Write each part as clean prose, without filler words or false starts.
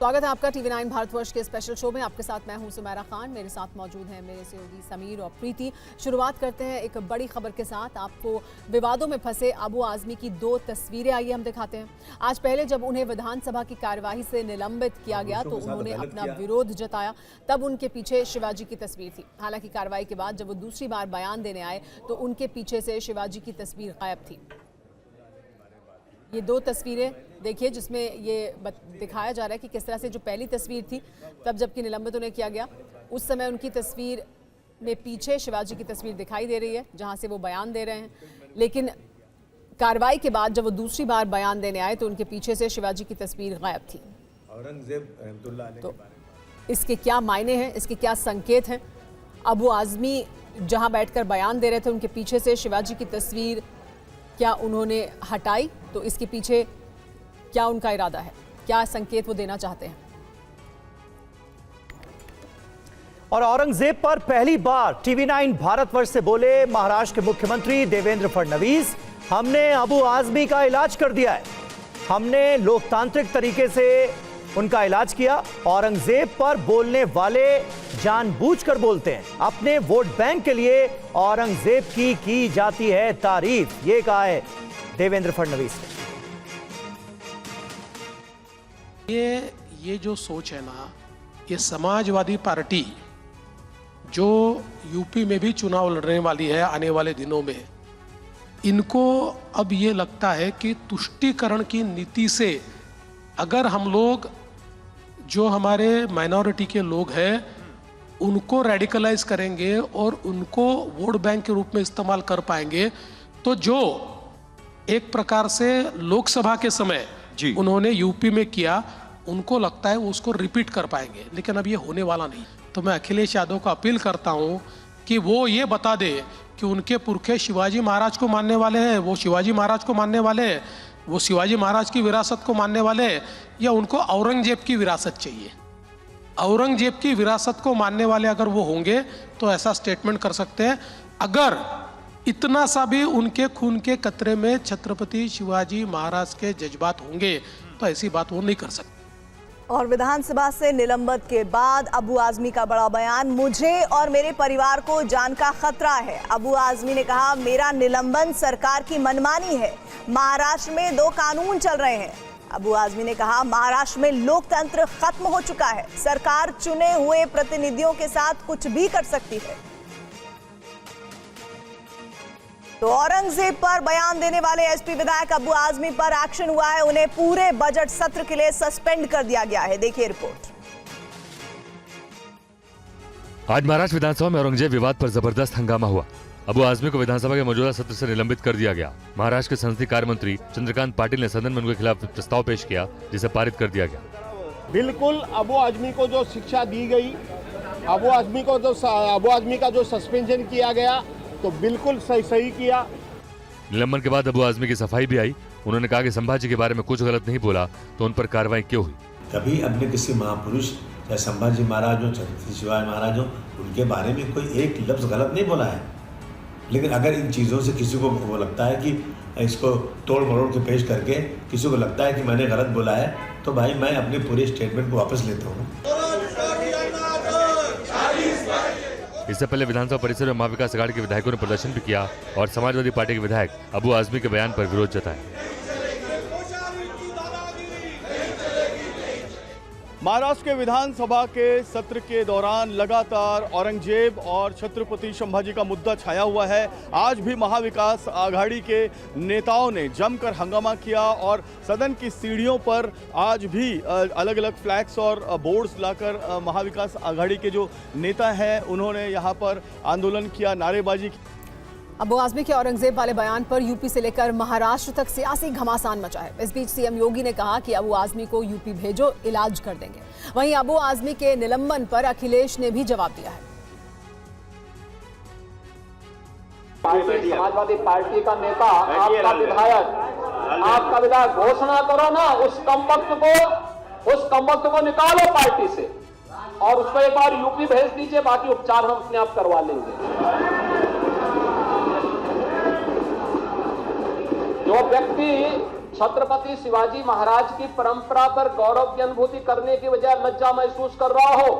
स्वागत है आपका TV9 भारतवर्ष के स्पेशल शो में। आपके साथ मैं हूं सुमेरा खान, मेरे साथ मौजूद हैं मेरे सहयोगी समीर और प्रीति। शुरुआत करते हैं एक बड़ी खबर के साथ। आपको विवादों में फंसे अबू आजमी की 2 तस्वीरें आइए हम दिखाते हैं। आज पहले जब उन्हें विधानसभा की कार्यवाही से निलंबित किया गया तो उन्होंने अपना विरोध जताया, तब उनके पीछे शिवाजी की तस्वीर थी। हालांकि कार्रवाई के बाद जब वो दूसरी बार बयान देने आए तो उनके पीछे से शिवाजी की तस्वीर गायब थी। ये 2 तस्वीरें देखिए जिसमें ये दिखाया जा रहा है कि किस तरह से जो पहली तस्वीर थी तब जबकि निलंबित उन्हें किया गया, उस समय उनकी तस्वीर में पीछे शिवाजी की तस्वीर दिखाई दे रही है जहां से वो बयान दे रहे हैं। लेकिन कार्रवाई के बाद जब वो दूसरी बार बयान देने आए तो उनके पीछे से शिवाजी की तस्वीर गायब थी। तो इसके क्या मायने हैं, इसके क्या संकेत हैं? अबू आजमी जहां बैठकर बयान दे रहे थे उनके पीछे से शिवाजी की तस्वीर क्या उन्होंने हटाई? तो इसके पीछे क्या उनका इरादा है, क्या संकेत वो देना चाहते हैं? और औरंगजेब पर पहली बार TV9 भारतवर्ष से बोले महाराष्ट्र के मुख्यमंत्री देवेंद्र फडणवीस। हमने अबू आजमी का इलाज कर दिया है, हमने लोकतांत्रिक तरीके से उनका इलाज किया। औरंगजेब पर बोलने वाले जानबूझकर बोलते हैं, अपने वोट बैंक के लिए औरंगजेब की जाती है तारीफ, ये कहा है देवेंद्र फडणवीस ने। ये जो सोच है ना, ये समाजवादी पार्टी जो यूपी में भी चुनाव लड़ने वाली है आने वाले दिनों में, इनको अब ये लगता है कि तुष्टीकरण की नीति से अगर हम लोग जो हमारे माइनॉरिटी के लोग हैं उनको रेडिकलाइज करेंगे और उनको वोट बैंक के रूप में इस्तेमाल कर पाएंगे, तो जो एक प्रकार से लोकसभा के समय उन्होंने यूपी में किया, उनको लगता है वो उसको रिपीट कर पाएंगे। लेकिन अब ये होने वाला नहीं। तो मैं अखिलेश यादव को अपील करता हूँ कि वो ये बता दे कि उनके पुरखे शिवाजी महाराज को मानने वाले हैं, वो शिवाजी महाराज को मानने वाले हैं, वो शिवाजी महाराज की विरासत को मानने वाले हैं, या उनको औरंगजेब की विरासत चाहिए। औरंगजेब की विरासत को मानने वाले अगर वो होंगे तो ऐसा स्टेटमेंट कर सकते हैं। अगर इतना सा भी उनके खून के कतरे में छत्रपति शिवाजी महाराज के जज्बात होंगे तो ऐसी बात वो नहीं कर सकते। और विधानसभा से निलंबित के बाद अबू आजमी का बड़ा बयान, मुझे और मेरे परिवार को जान का खतरा है। अबू आजमी ने कहा, मेरा निलंबन सरकार की मनमानी है, महाराष्ट्र में 2 कानून चल रहे हैं। अबू आजमी ने कहा, महाराष्ट्र में लोकतंत्र खत्म हो चुका है, सरकार चुने हुए प्रतिनिधियों के साथ कुछ भी कर सकती है। तो औरंगजेब पर बयान देने वाले एसपी विधायक अबू आजमी पर एक्शन हुआ है, उन्हें पूरे बजट सत्र के लिए सस्पेंड कर दिया गया है। देखिए रिपोर्ट। आज महाराष्ट्र विधानसभा में औरंगजेब विवाद पर जबरदस्त हंगामा हुआ। अबू आजमी को विधानसभा के मौजूदा सत्र से निलंबित कर दिया गया। महाराष्ट्र के संसदीय कार्य मंत्री चंद्रकांत पाटिल ने सदन में उनके खिलाफ प्रस्ताव पेश किया, जिसे पारित कर दिया गया। बिल्कुल अबू आजमी को जो शिक्षा दी गई, अबू आजमी का जो सस्पेंशन किया गया तो बिल्कुल सही किया। निलंबन के बाद अबू आजमी की सफाई भी आई। उन्होंने कहा कि संभाजी के बारे में कुछ गलत नहीं बोला तो उन पर कार्रवाई क्यों हुई। कभी हमने किसी महापुरुष चाहे संभाजी महाराज हो, छत्रपति शिवाजी महाराज हो, उनके बारे में कोई एक लफ्ज़ गलत नहीं बोला है। लेकिन अगर इन चीज़ों से किसी को वो लगता है कि इसको तोड़ मरोड़ के पेश करके किसी को लगता है कि मैंने गलत बोला है, तो भाई मैं अपने पूरे स्टेटमेंट को वापस लेता हूँ। इससे पहले विधानसभा परिसर में महाविकास अघाड़ी के विधायकों ने प्रदर्शन भी किया और समाजवादी पार्टी के विधायक अबू आजमी के बयान पर विरोध जताया। महाराष्ट्र के विधानसभा के सत्र के दौरान लगातार औरंगजेब और छत्रपति संभाजी का मुद्दा छाया हुआ है। आज भी महाविकास आघाड़ी के नेताओं ने जमकर हंगामा किया और सदन की सीढ़ियों पर आज भी अलग अलग फ्लैग्स और बोर्ड्स लाकर महाविकास आघाड़ी के जो नेता हैं उन्होंने यहाँ पर आंदोलन किया, नारेबाजी की। अबू आजमी के औरंगजेब वाले बयान पर यूपी से लेकर महाराष्ट्र तक सियासी घमासान मचा है। इस बीच सीएम योगी ने कहा कि अबू आजमी को यूपी भेजो, इलाज कर देंगे। वहीं अबू आजमी के निलंबन पर अखिलेश ने भी जवाब दिया है। समाजवादी पार्टी का नेता, आपका विधायक घोषणा करो ना, उस कमबख्त को निकालो पार्टी से और उसको एक बार यूपी भेज दीजिए, बाकी उपचार हम अपने आप करवा लेंगे। जो व्यक्ति छत्रपति शिवाजी महाराज की परंपरा पर गौरव की अनुभूति करने की बजाय लज्जा महसूस कर रहा हो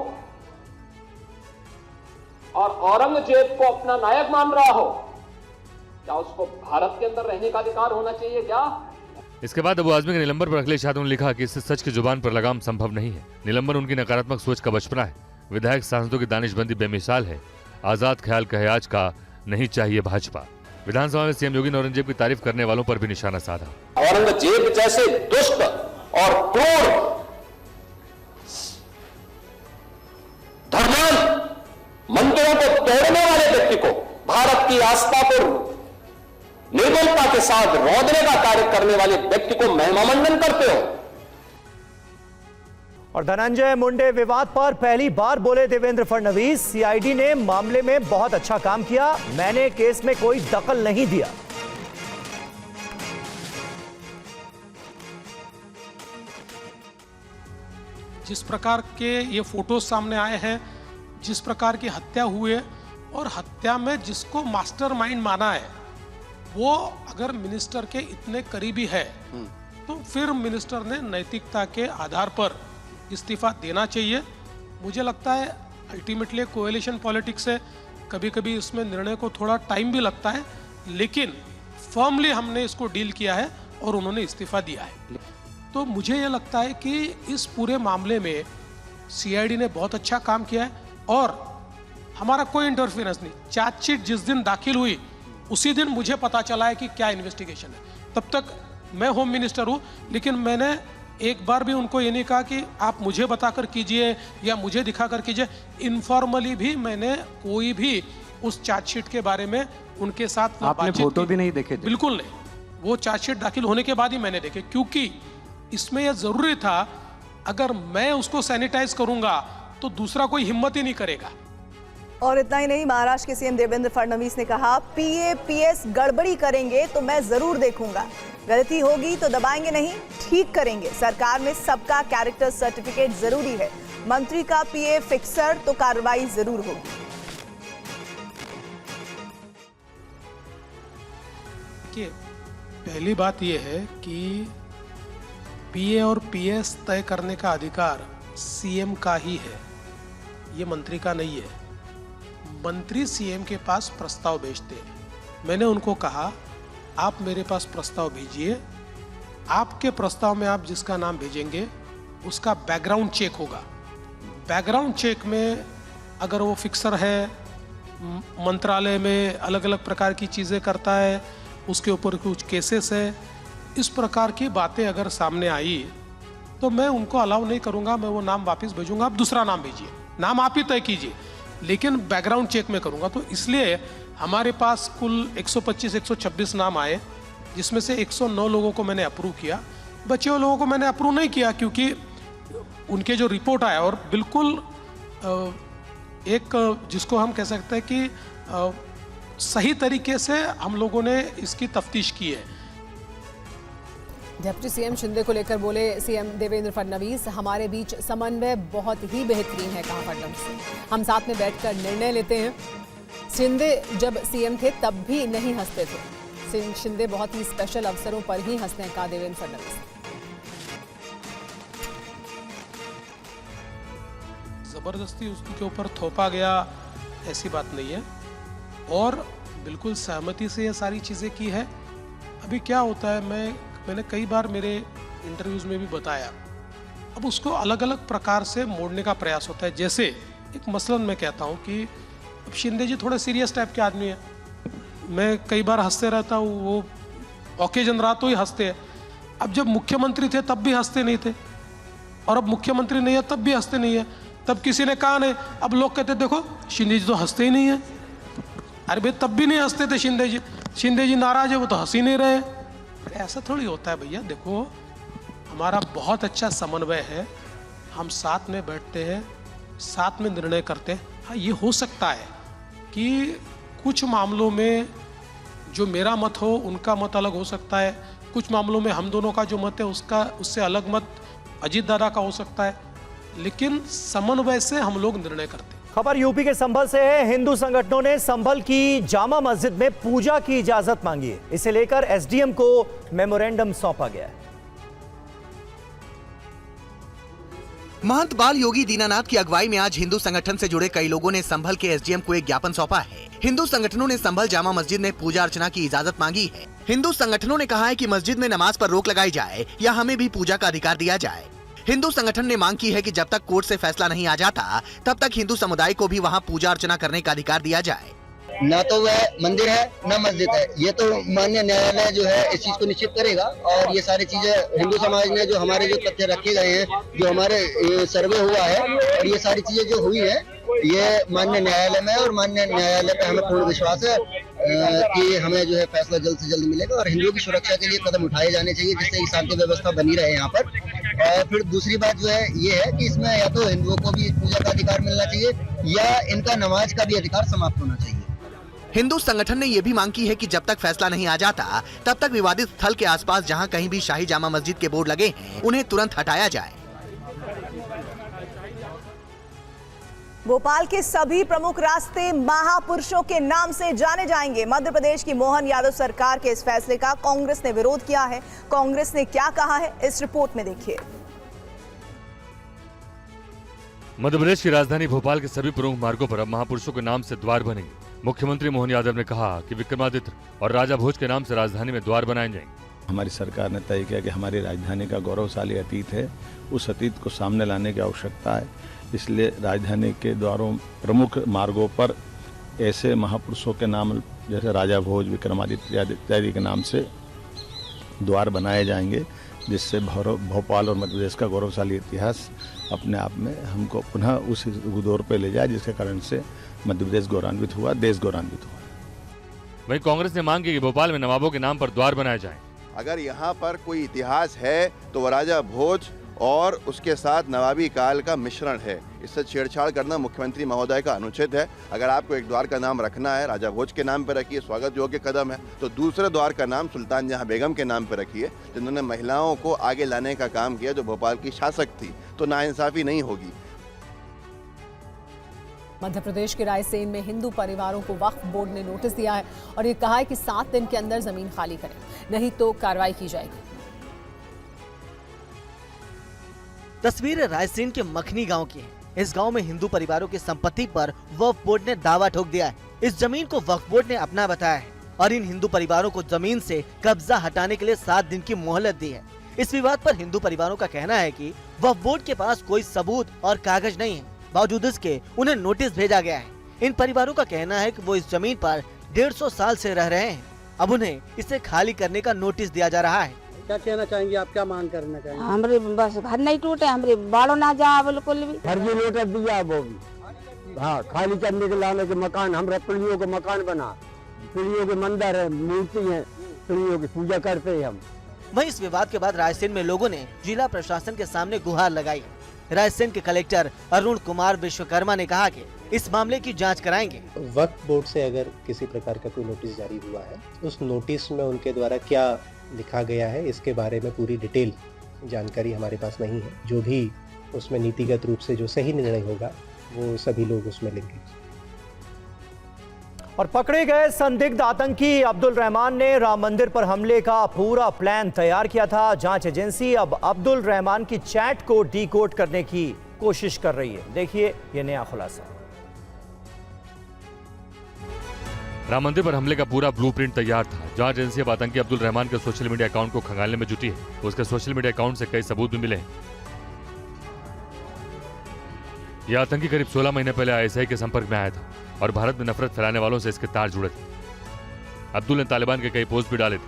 और औरंगजेब को अपना नायक मान रहा हो, क्या उसको भारत के अंदर रहने का अधिकार होना चाहिए क्या? इसके बाद अबू आजमी के निलंबन पर अखिलेश यादव ने लिखा कि इससे सच की जुबान पर लगाम संभव नहीं है। निलंबन उनकी नकारात्मक सोच का बचपना है। विधायक सांसदों की दानिशबंदी बेमिसाल है। आजाद ख्याल कहे आज का, नहीं चाहिए भाजपा। विधानसभा में सीएम योगी ने औरंगजेब की तारीफ करने वालों पर भी निशाना साधा। औरंगजेब जैसे दुष्ट और क्रूर धर्मांध मंदिरों को तोड़ने वाले व्यक्ति को, भारत की आस्था को निर्मलता के साथ रौंदने का कार्य करने वाले व्यक्ति को महिमामंडन करते हो। और धनंजय मुंडे विवाद पर पहली बार बोले देवेंद्र फडणवीस, सीआईडी ने मामले में बहुत अच्छा काम किया, मैंने केस में कोई दखल नहीं दिया। जिस प्रकार के ये फोटोज सामने आए हैं, जिस प्रकार की हत्या हुई है और हत्या में जिसको मास्टरमाइंड माना है वो अगर मिनिस्टर के इतने करीबी है तो फिर मिनिस्टर ने नैतिकता के आधार पर इस्तीफा देना चाहिए। मुझे लगता है अल्टीमेटली कोएलिशन पॉलिटिक्स है, कभी कभी इसमें निर्णय को थोड़ा टाइम भी लगता है, लेकिन फर्मली हमने इसको डील किया है और उन्होंने इस्तीफा दिया है। तो मुझे ये लगता है कि इस पूरे मामले में सीआईडी ने बहुत अच्छा काम किया है और हमारा कोई इंटरफेरेंस नहीं। चार्जशीट जिस दिन दाखिल हुई उसी दिन मुझे पता चला है कि क्या इन्वेस्टिगेशन है। तब तक मैं होम मिनिस्टर हूँ, लेकिन मैंने एक बार भी उनको ये नहीं कहा कि आप मुझे बताकर कीजिए या मुझे दिखाकर कीजिए। इनफॉर्मली भी मैंने कोई भी उस चार्जशीट के बारे में उनके साथ आपने फोटो भी नहीं देखे? बिल्कुल नहीं, वो चार्जशीट दाखिल होने के बाद ही मैंने देखे, क्योंकि इसमें यह जरूरी था अगर मैं उसको सैनिटाइज करूंगा तो दूसरा कोई हिम्मत ही नहीं करेगा। और इतना ही नहीं, महाराष्ट्र के सीएम देवेंद्र फडणवीस ने कहा पीए पीएस गड़बड़ी करेंगे तो मैं जरूर देखूंगा, गलती होगी तो दबाएंगे नहीं, ठीक करेंगे। सरकार में सबका कैरेक्टर सर्टिफिकेट जरूरी है, मंत्री का पीए फिक्सर तो कार्रवाई जरूर होगी। देखिए, पहली बात यह है कि पीए और पीएस तय करने का अधिकार सीएम का ही है, ये मंत्री का नहीं है। मंत्री सीएम के पास प्रस्ताव भेजते हैं। मैंने उनको कहा आप मेरे पास प्रस्ताव भेजिए, आपके प्रस्ताव में आप जिसका नाम भेजेंगे उसका बैकग्राउंड चेक होगा। बैकग्राउंड चेक में अगर वो फिक्सर है, मंत्रालय में अलग अलग प्रकार की चीज़ें करता है, उसके ऊपर कुछ केसेस है, इस प्रकार की बातें अगर सामने आई तो मैं उनको अलाउ नहीं करूंगा, मैं वो नाम वापस भेजूंगा, आप दूसरा नाम भेजिए, नाम आप ही तय कीजिए, लेकिन बैकग्राउंड चेक में करूंगा। तो इसलिए हमारे पास कुल 125-126 नाम आए, जिसमें से 109 लोगों को मैंने अप्रूव किया, बचे हुए लोगों को मैंने अप्रूव नहीं किया क्योंकि उनके जो रिपोर्ट आया और बिल्कुल एक जिसको हम कह सकते हैं कि सही तरीके से हम लोगों ने इसकी तफ्तीश की है। डिप्टी सीएम शिंदे को लेकर बोले सीएम देवेंद्र फडणवीस, हमारे बीच समन्वय बहुत ही बेहतरीन है, कहा फडणवीस, हम साथ में बैठकर निर्णय लेते हैं। शिंदे जब सीएम थे तब भी नहीं हंसते थे, शिंदे बहुत ही स्पेशल अवसरों पर ही हंसते हैं, कहा देवेंद्र फडणवीस। जबरदस्ती उसके ऊपर थोपा गया ऐसी बात नहीं है और बिल्कुल सहमति से ये सारी चीज़ें की है। अभी क्या होता है, मैंने कई बार मेरे इंटरव्यूज़ में भी बताया, अब उसको अलग अलग प्रकार से मोड़ने का प्रयास होता है। जैसे एक मसलन मैं कहता हूँ कि अब शिंदे जी थोड़े सीरियस टाइप के आदमी हैं, मैं कई बार हंसते रहता हूँ, वो ओकेजन रहा तो ही हंसते हैं। अब जब मुख्यमंत्री थे तब भी हंसते नहीं थे और अब मुख्यमंत्री नहीं है तब भी हंसते नहीं है। तब किसी ने कहा नहीं, अब लोग कहते देखो शिंदे जी तो हंसते ही नहीं है। अरे भाई तब भी नहीं हंसते थे शिंदे जी नाराज है वो तो हंस ही नहीं रहे। ऐसा थोड़ी होता है भैया, देखो हमारा बहुत अच्छा समन्वय है, हम साथ में बैठते हैं, साथ में निर्णय करते हैं। हाँ, ये हो सकता है कि कुछ मामलों में जो मेरा मत हो उनका मत अलग हो सकता है, कुछ मामलों में हम दोनों का जो मत है उससे अलग मत अजीत दादा का हो सकता है, लेकिन समन्वय से हम लोग निर्णय करते हैं। खबर यूपी के संभल से है। हिंदू संगठनों ने संभल की जामा मस्जिद में पूजा की इजाजत मांगी है। इसे लेकर एसडीएम को मेमोरेंडम सौंपा गया है। महंत बाल योगी दीनानाथ की अगुवाई में आज हिंदू संगठन से जुड़े कई लोगों ने संभल के एसडीएम को एक ज्ञापन सौंपा है। हिंदू संगठनों ने संभल जामा मस्जिद में पूजा अर्चना की इजाजत मांगी है। हिंदू संगठनों ने कहा है कि मस्जिद में नमाज पर रोक लगाई जाए या हमें भी पूजा का अधिकार दिया जाए। हिंदू संगठन ने मांग की है कि जब तक कोर्ट से फैसला नहीं आ जाता तब तक हिंदू समुदाय को भी वहां पूजा अर्चना करने का अधिकार दिया जाए। ना तो वह मंदिर है न मस्जिद है, ये तो माननीय न्यायालय जो है इस चीज को निश्चित करेगा। और ये सारी चीजें हिंदू समाज ने जो हमारे जो तथ्य रखे गए हैं, जो हमारे सर्वे हुआ है और ये सारी चीजें जो हुई है, ये माननीय न्यायालय में और माननीय न्यायालय पे हमें पूर्ण विश्वास है कि हमें जो है फैसला जल्द से जल्द मिलेगा। और हिंदुओं की सुरक्षा के लिए कदम उठाए जाने चाहिए जिससे शांति व्यवस्था बनी रहे यहाँ पर। और फिर दूसरी बात जो है ये है कि इसमें या तो हिंदुओं को भी पूजा का अधिकार मिलना चाहिए या इनका नमाज का भी अधिकार समाप्त होना चाहिए। हिंदू संगठन ने यह भी मांग की है कि जब तक फैसला नहीं आ जाता तब तक विवादित स्थल के आसपास जहां कहीं भी शाही जामा मस्जिद के बोर्ड लगे हैं उन्हें तुरंत हटाया जाए। भोपाल के सभी प्रमुख रास्ते महापुरुषों के नाम से जाने जाएंगे। मध्य प्रदेश की मोहन यादव सरकार के इस फैसले का कांग्रेस ने विरोध किया है। कांग्रेस ने क्या कहा है, इस रिपोर्ट में देखिए। मध्य प्रदेश की राजधानी भोपाल के सभी प्रमुख मार्गों पर अब महापुरुषों के नाम से द्वार बनेंगे। मुख्यमंत्री मोहन यादव ने कहा कि विक्रमादित्य और राजा भोज के नाम से राजधानी में द्वार बनाए जाएंगे। हमारी सरकार ने तय किया कि हमारी राजधानी का गौरवशाली अतीत है, उस अतीत को सामने लाने की आवश्यकता है। इसलिए राजधानी के द्वारों प्रमुख मार्गों पर ऐसे महापुरुषों के नाम जैसे राजा भोज, विक्रमादित्य इत्यादि के नाम से द्वार बनाए जाएंगे, जिससे भोपाल और मध्य प्रदेश का गौरवशाली इतिहास अपने आप में हमको पुनः उस दौर पर ले जाए जिसके कारण से मध्य प्रदेश गौरवान्वित हुआ, देश गौरवान्वित हुआ। वहीं कांग्रेस ने मांग की कि भोपाल में नवाबों के नाम पर द्वार बनाए जाएं। अगर यहाँ पर कोई इतिहास है तो वह राजा भोज और उसके साथ नवाबी काल का मिश्रण है। इससे छेड़छाड़ करना मुख्यमंत्री महोदय का अनुचित है। अगर आपको एक द्वार का नाम रखना है, राजा भोज के नाम पर रखिए, स्वागत योग्य कदम है। तो दूसरे द्वार का नाम सुल्तान जहां बेगम के नाम पर रखिए, जिन्होंने महिलाओं को आगे लाने का काम किया, जो भोपाल की शासक थी। तो नाइंसाफी नहीं होगी। मध्य प्रदेश के रायसेन में हिंदू परिवारों को वक्फ बोर्ड ने नोटिस दिया है और ये कहा है कि 7 दिन के अंदर जमीन खाली करें, नहीं तो कार्रवाई की जाएगी। तस्वीर रायसेन के मखनी गांव की है। इस गांव में हिंदू परिवारों की संपत्ति पर वक्फ बोर्ड ने दावा ठोक दिया है। इस जमीन को वक्फ बोर्ड ने अपना बताया है और इन हिंदू परिवारों को जमीन से कब्जा हटाने के लिए 7 दिन की मोहलत दी है। इस विवाद पर हिंदू परिवारों का कहना है कि वक्फ बोर्ड के पास कोई सबूत और कागज नहीं है, बावजूद इसके उन्हें नोटिस भेजा गया है। इन परिवारों का कहना है कि वो इस जमीन पर 150 साल से रह रहे हैं, अब उन्हें इसे खाली करने का नोटिस दिया जा रहा है। क्या कहना चाहेंगे आप, क्या मांग करना चाहेंगे? हमारे बस घर नहीं टूटे, हमारे बाड़ो ना जा बिल्कुल भी। घर की नोटिस दिया वो भी, हाँ, खाली करने के लाने के मकान, हमरा पीढ़ियों के मकान बना, पीढ़ियों के मंदिर है, मूर्ति है, पीढ़ियों की पूजा करते हैं हम। वहीं इस विवाद के बाद रायसेन में लोगों ने जिला प्रशासन के सामने गुहार लगाई। रायसेन के कलेक्टर अरुण कुमार विश्वकर्मा ने कहा कि इस मामले की जांच कराएंगे। वक्फ बोर्ड से अगर किसी प्रकार का कोई नोटिस जारी हुआ है, उस नोटिस में उनके द्वारा क्या लिखा गया है, इसके बारे में पूरी डिटेल जानकारी हमारे पास नहीं है। जो भी उसमें नीतिगत रूप से जो सही निर्णय होगा वो सभी लोग उसमें लेंगे। और पकड़े गए संदिग्ध आतंकी अब्दुल रहमान ने राम मंदिर पर हमले का पूरा प्लान तैयार किया था। जांच एजेंसी अब अब्दुल रहमान की चैट को डीकोड करने की कोशिश कर रही है। देखिए ये नया खुलासा। राम मंदिर पर हमले का पूरा ब्लूप्रिंट तैयार था। जांच एजेंसी अब आतंकी अब्दुल रहमान के सोशल मीडिया अकाउंट को खंगालने में जुटी है। उसके सोशल मीडिया अकाउंट से कई सबूत भी मिले हैं। यह आतंकी करीब 16 महीने पहले आईएसआई के संपर्क में आया था और भारत में नफरत फैलाने वालों से इसके तार जुड़े थे। अब्दुल ने तालिबान के कई पोस्ट भी डाले थे,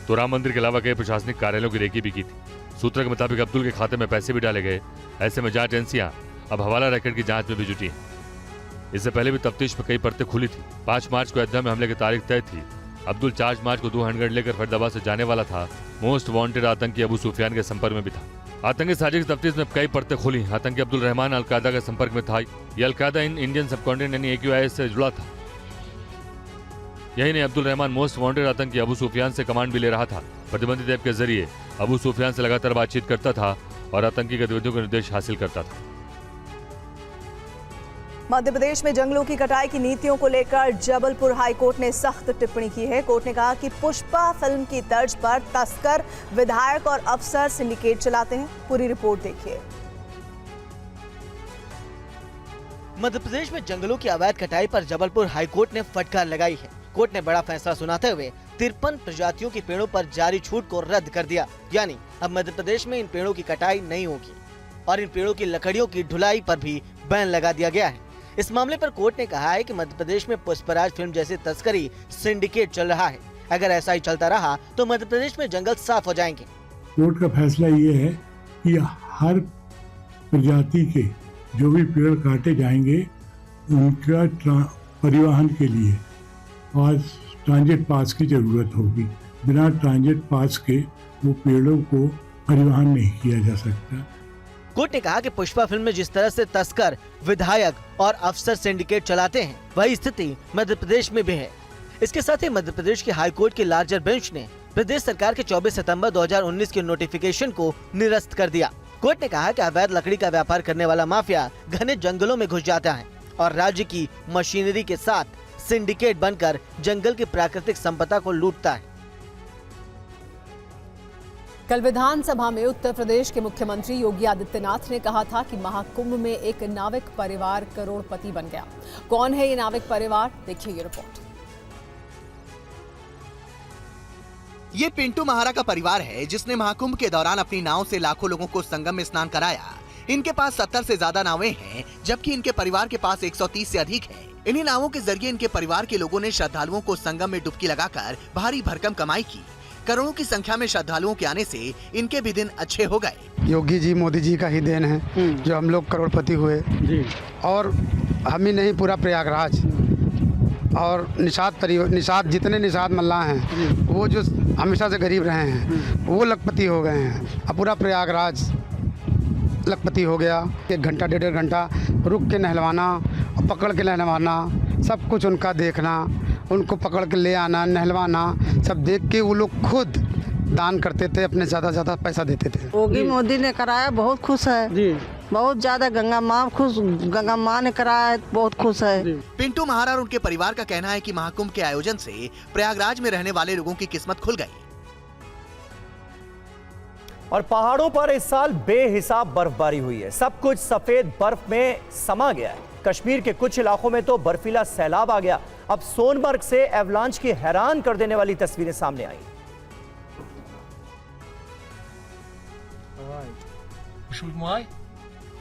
तो राम मंदिर के अलावा कई प्रशासनिक कार्यालयों की रेकी भी की थी। सूत्रों के मुताबिक अब्दुल के खाते में पैसे भी डाले गए। ऐसे में जांच एजेंसियां अब हवाला रैकेट की जांच में भी जुटी हैं। इससे पहले भी तफ्तीश में कई परतें खुली थी। 5 मार्च को अयोध्या में हमले की तारीख तय थी। अब्दुल 4 मार्च को 2 हैंडगन लेकर फरीदाबाद से जाने वाला था। मोस्ट वांटेड आतंकी अबू सुफियान के संपर्क में भी था। आतंकी साजिश की तफ्तीश में कई परतें खुली। आतंकी अब्दुल रहमान अलकायदा के संपर्क में था। यह अलकायदा इन इंडियन सबकॉन्टिनेंट यानी AQIS से जुड़ा था। यही नहीं, अब्दुल रहमान मोस्ट वांटेड आतंकी अबू सुफियान से कमांड भी ले रहा था। प्रतिबंधित ऐप के जरिए अबू सुफियान से लगातार बातचीत करता था और आतंकी गतिविधियों के निर्देश हासिल करता था। मध्य प्रदेश में जंगलों की कटाई की नीतियों को लेकर जबलपुर हाईकोर्ट ने सख्त टिप्पणी की है। कोर्ट ने कहा कि पुष्पा फिल्म की तर्ज पर तस्कर, विधायक और अफसर सिंडिकेट चलाते हैं। पूरी रिपोर्ट देखिए। मध्य प्रदेश में जंगलों की अवैध कटाई पर जबलपुर हाईकोर्ट ने फटकार लगाई है। कोर्ट ने बड़ा फैसला सुनाते हुए 53 प्रजातियों के पेड़ों पर जारी छूट को रद्द कर दिया। यानी अब मध्य प्रदेश में इन पेड़ों की कटाई नहीं होगी और इन पेड़ों की लकड़ियों की ढुलाई पर भी बैन लगा दिया गया है। इस मामले पर कोर्ट ने कहा है कि मध्य प्रदेश में पुष्पराज फिल्म जैसे तस्करी सिंडिकेट चल रहा है। अगर ऐसा ही चलता रहा तो मध्य प्रदेश में जंगल साफ हो जाएंगे। कोर्ट का फैसला ये है कि हर प्रजाति के जो भी पेड़ काटे जाएंगे उनका परिवहन के लिए और ट्रांजिट पास की जरूरत होगी। बिना ट्रांजिट पास के वो पेड़ों को परिवहन नहीं किया जा सकता। कोर्ट ने कहा कि पुष्पा फिल्म में जिस तरह से तस्कर, विधायक और अफसर सिंडिकेट चलाते हैं वही स्थिति मध्य प्रदेश में भी है। इसके साथ ही मध्य प्रदेश के हाईकोर्ट की लार्जर बेंच ने प्रदेश सरकार के 24 सितंबर 2019 के नोटिफिकेशन को निरस्त कर दिया। कोर्ट ने कहा कि अवैध लकड़ी का व्यापार करने वाला माफिया घने जंगलों में घुस जाता है और राज्य की मशीनरी के साथ सिंडिकेट बनकर जंगल की प्राकृतिक संपदा को लूटता है। कल विधानसभा में उत्तर प्रदेश के मुख्यमंत्री योगी आदित्यनाथ ने कहा था कि महाकुंभ में एक नाविक परिवार करोड़पति बन गया। कौन है ये नाविक परिवार, देखिए ये रिपोर्ट। ये पिंटू महारा का परिवार है जिसने महाकुंभ के दौरान अपनी नाव से लाखों लोगों को संगम में स्नान कराया। इनके पास 70 से ज्यादा नावें हैं, जबकि इनके परिवार के पास 130 से अधिक है। इन्हीं नावों के जरिए इनके परिवार के लोगों ने श्रद्धालुओं को संगम में डुबकी लगाकर भारी भरकम कमाई की। करोड़ों की संख्या में श्रद्धालुओं के आने से इनके भी दिन अच्छे हो गए। योगी जी, मोदी जी का ही देन है जो हम लोग करोड़पति हुए जी। और हम ही नहीं, पूरा प्रयागराज और निषाद जितने निषाद मल्लाह हैं वो जो हमेशा से गरीब रहे हैं वो लखपति हो गए हैं। अब पूरा प्रयागराज लखपति हो गया। 1 घंटा 1.5 घंटा रुक के नहलवाना और पकड़ के नहलवाना, सब कुछ उनका देखना, उनको पकड़ के ले आना, नहलवाना, सब देख के वो लोग खुद दान करते थे, अपने ज़्यादा पैसा देते थे। योगी मोदी ने कराया, बहुत खुश है जी। बहुत ज्यादा गंगा माँ ने कराया, बहुत खुश है। पिंटू महारा और उनके परिवार का कहना है कि महाकुंभ के आयोजन से प्रयागराज में रहने वाले लोगों की किस्मत खुल गई। और पहाड़ों पर इस साल बेहिसाब बर्फबारी हुई है। सब कुछ सफेद बर्फ में समा गया है। कश्मीर के कुछ इलाकों में तो बर्फीला सैलाब आ गया। अब सोनमर्ग से एवलांच की हैरान कर देने वाली तस्वीरें सामने आई।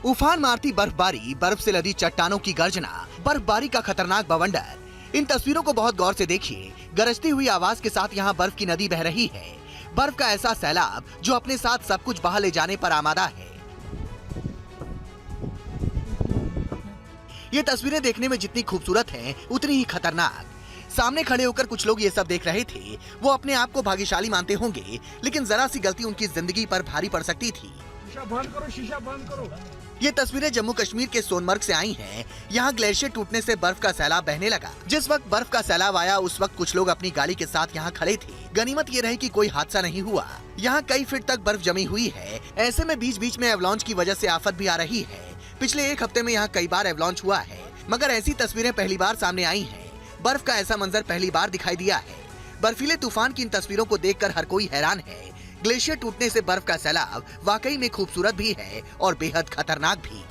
उफान मारती बर्फबारी, बर्फ से लदी चट्टानों की गर्जना, बर्फबारी का खतरनाक बवंडर। इन तस्वीरों को बहुत गौर से देखिए। गरजती हुई आवाज के साथ यहाँ बर्फ की नदी बह रही है। बर्फ का ऐसा सैलाब जो अपने साथ सब कुछ बहा ले जाने पर आमादा है। ये तस्वीरें देखने में जितनी खूबसूरत हैं, उतनी ही खतरनाक। सामने खड़े होकर कुछ लोग ये सब देख रहे थे। वो अपने आप को भाग्यशाली मानते होंगे, लेकिन जरा सी गलती उनकी जिंदगी पर भारी पड़ सकती थी। शीशा बंद करो। ये तस्वीरें जम्मू कश्मीर के सोनमर्ग से आई हैं। यहाँ ग्लेशियर टूटने से बर्फ का सैलाब बहने लगा। जिस वक्त बर्फ का सैलाब आया उस वक्त कुछ लोग अपनी गाड़ी के साथ यहाँ खड़े थे। गनीमत ये रही कि कोई हादसा नहीं हुआ। यहाँ कई फीट तक बर्फ जमी हुई है। ऐसे में बीच बीच में एवलांच की वजह से आफत भी आ रही है। पिछले 1 हफ्ते में यहाँ कई बार एवलांच हुआ है, मगर ऐसी तस्वीरें पहली बार सामने आई हैं। बर्फ का ऐसा मंजर पहली बार दिखाई दिया है। बर्फीले तूफान की इन तस्वीरों को देखकर हर कोई हैरान है। ग्लेशियर टूटने से बर्फ का सैलाब वाकई में खूबसूरत भी है और बेहद खतरनाक भी।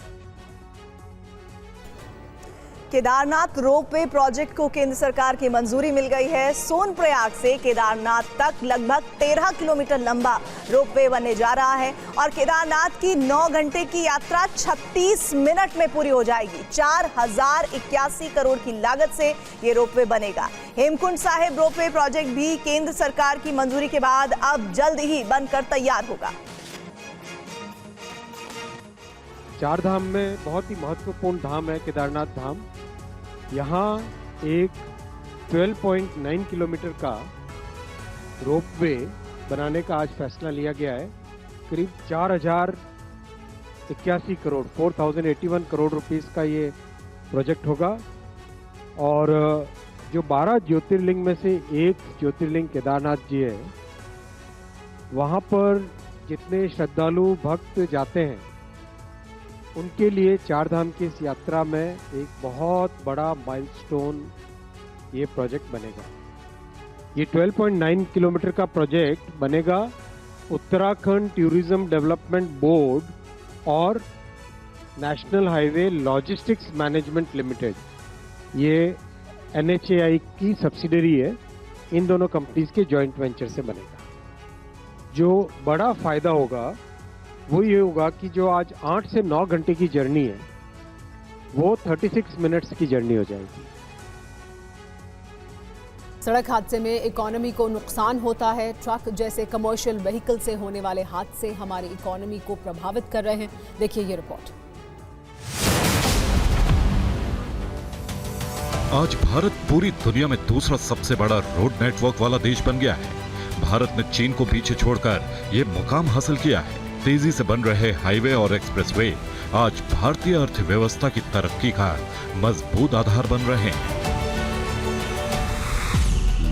केदारनाथ रोपवे प्रोजेक्ट को केंद्र सरकार की मंजूरी मिल गई है। सोनप्रयाग से केदारनाथ तक लगभग 13 किलोमीटर लंबा रोपवे बनने जा रहा है और केदारनाथ की 9 घंटे की यात्रा 36 मिनट में पूरी हो जाएगी। 4081 करोड़ की लागत से ये रोपवे बनेगा। हेमकुंड साहिब रोपवे प्रोजेक्ट भी केंद्र सरकार की मंजूरी के बाद अब जल्द ही बनकर तैयार होगा। 4 धाम में बहुत ही महत्वपूर्ण धाम है केदारनाथ धाम। यहाँ एक 12.9 किलोमीटर का रोपवे बनाने का आज फैसला लिया गया है। करीब 4081 करोड़ 4081 करोड़ रुपीस का ये प्रोजेक्ट होगा और जो 12 ज्योतिर्लिंग में से एक ज्योतिर्लिंग केदारनाथ जी है, वहाँ पर जितने श्रद्धालु भक्त जाते हैं उनके लिए चार धाम की इस यात्रा में एक बहुत बड़ा माइलस्टोन ये प्रोजेक्ट बनेगा। ये 12.9 किलोमीटर का प्रोजेक्ट बनेगा उत्तराखंड टूरिज्म डेवलपमेंट बोर्ड और national highway logistics management limited, ये NHAI की सब्सिडरी है, इन दोनों कंपनीज के जॉइंट वेंचर से बनेगा। जो बड़ा फायदा होगा वो ये होगा कि जो आज 8 से 9 घंटे की जर्नी है वो 36 मिनट्स की जर्नी हो जाएगी। सड़क हादसे में इकोनॉमी को नुकसान होता है। ट्रक जैसे कमर्शियल व्हीकल से होने वाले हादसे हमारी इकोनॉमी को प्रभावित कर रहे हैं। देखिए ये रिपोर्ट। आज भारत पूरी दुनिया में दूसरा सबसे बड़ा रोड नेटवर्क वाला देश बन गया है। भारत ने चीन को पीछे छोड़कर ये मुकाम हासिल किया है। तेजी से बन रहे हाईवे और एक्सप्रेसवे आज भारतीय अर्थव्यवस्था की तरक्की का मजबूत आधार बन रहे हैं।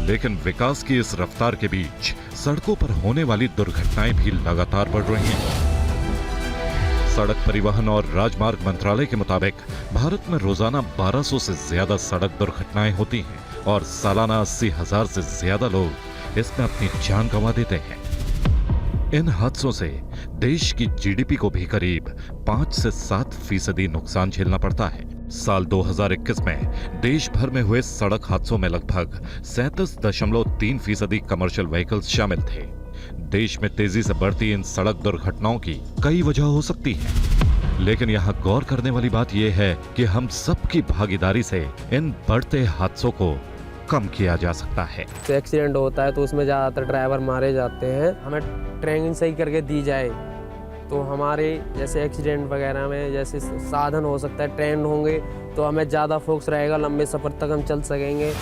लेकिन विकास की इस रफ्तार के बीच सड़कों पर होने वाली दुर्घटनाएं भी लगातार बढ़ रही हैं। सड़क परिवहन और राजमार्ग मंत्रालय के मुताबिक भारत में रोजाना 1200 से ज्यादा सड़क दुर्घटनाएं होती हैं और सालाना 80,000 से ज्यादा लोग इसमें अपनी जान गंवा देते हैं। इन हादसों से देश की GDP को भी करीब 5 से 7% नुकसान झेलना पड़ता है। साल 2021 में देश भर में हुए सड़क हादसों में लगभग 37.3% कमर्शियल व्हीकल्स शामिल थे। देश में तेजी से बढ़ती इन सड़क दुर्घटनाओं की कई वजह हो सकती है, लेकिन यहाँ गौर करने वाली बात यह है कि हम सबकी भागीदारी से इन बढ़ते हादसों को कम किया जा सकता है। तो एक्सीडेंट होता है तो उसमें ज़्यादातर ड्राइवर मारे जाते हैं। हमें ट्रेनिंग सही करके दी जाए तो हमारे जैसे एक्सीडेंट वगैरह में जैसे साधन हो सकता है, ट्रेन होंगे तो हमें ज़्यादा फोकस रहेगा, लंबे सफ़र तक हम चल सकेंगे।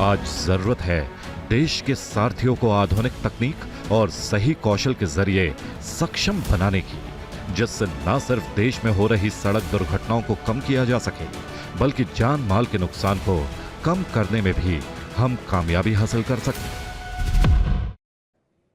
आज जरूरत है देश के सारथियों को आधुनिक तकनीक और सही कौशल के जरिए सक्षम बनाने की, जिससे न सिर्फ देश में हो रही सड़क दुर्घटनाओं को कम किया जा सके बल्कि जान माल के नुकसान को कम करने में भी हम कामयाबी हासिल कर सकें।